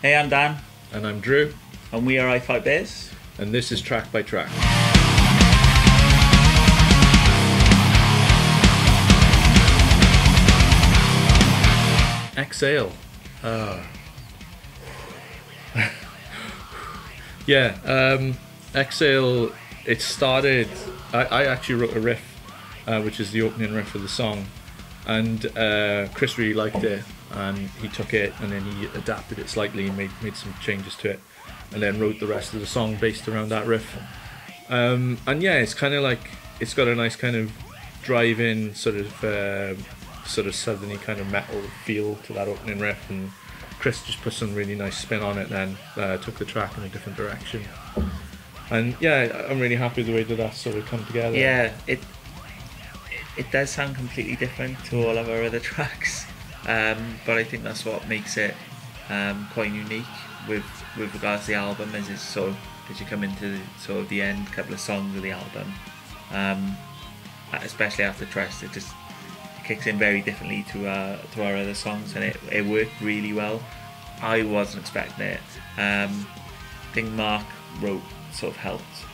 Hey, I'm Dan. And I'm Drew. And we are I5 Bears. And this is Track by Track. Exhale. Exhale, it started... I actually wrote a riff, which is the opening riff of the song. And Chris really liked it. And he took it and then he adapted it slightly and made some changes to it, and then wrote the rest of the song based around that riff. And yeah, it's kind of like, it's got a nice kind of drive-in sort of southerny kind of metal feel to that opening riff, and Chris just put some really nice spin on it, then took the track in a different direction. And yeah, I'm really happy with the way that sort of come together. Yeah, it does sound completely different to all of our other tracks. But I think that's what makes it quite unique with regards to the album, as it's sort of, as you come into sort of the end couple of songs of the album, especially after Trust, it just kicks in very differently to our other songs, and it worked really well. I wasn't expecting it. I think Mark wrote sort of helped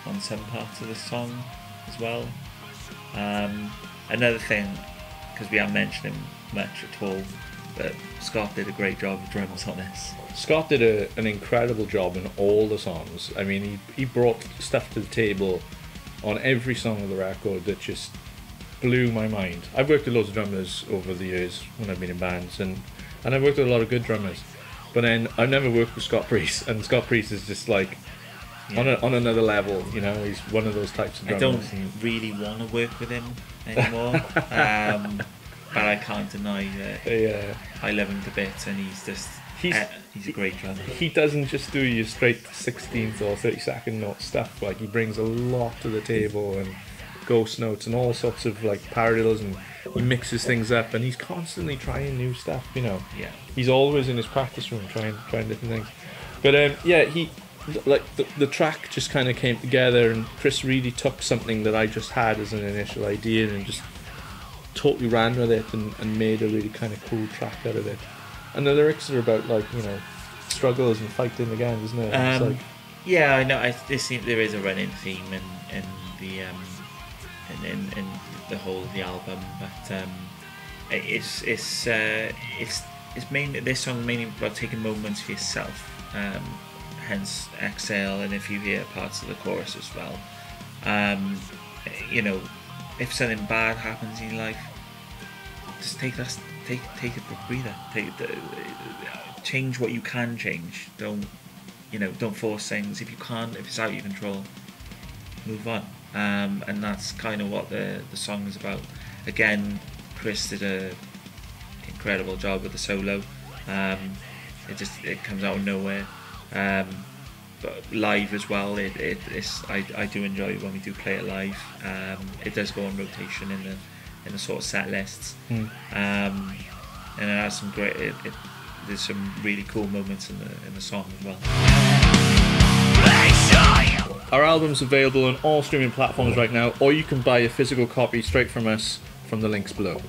on some parts of the song as well. Another thing, because we haven't mentioned him much at all, but Scott did a great job of drums on this. Scott did an incredible job in all the songs. I mean, he brought stuff to the table on every song of the record that just blew my mind. I've worked with loads of drummers over the years when I've been in bands, and I've worked with a lot of good drummers, but then I've never worked with Scott Priest, and Scott Priest is just like on another level, you know. He's one of those types of drummers. I don't really want to work with him anymore. But I can't deny that I love him to bits, and he's a great drummer. He doesn't just do your straight 16th or 32nd note stuff. Like, he brings a lot to the table, and ghost notes and all sorts of like parallels, and he mixes things up, and he's constantly trying new stuff, you know. Yeah. He's always in his practice room trying different things. But he like the track just kind of came together, and Chris really took something that I just had as an initial idea and just totally ran with it and made a really kind of cool track out of it. And the lyrics are about, like, you know, struggles and fighting again, isn't it? It's like, yeah, I know. There is a running theme in the whole of the album, but it's mainly, this song mainly about taking moments for yourself. Hence Exhale, and if you hear parts of the chorus as well, you know, if something bad happens in your life, just take a breather. Change what you can change. Don't force things. If you can't, if it's out of your control, move on. And that's kind of what the song is about. Again, Chris did an incredible job with the solo. It comes out of nowhere. But live as well, I do enjoy it when we do play it live. It does go on rotation in the sort of set lists, and it has some great. There's some really cool moments in the song as well. Our album's available on all streaming platforms right now, or you can buy a physical copy straight from us from the links below.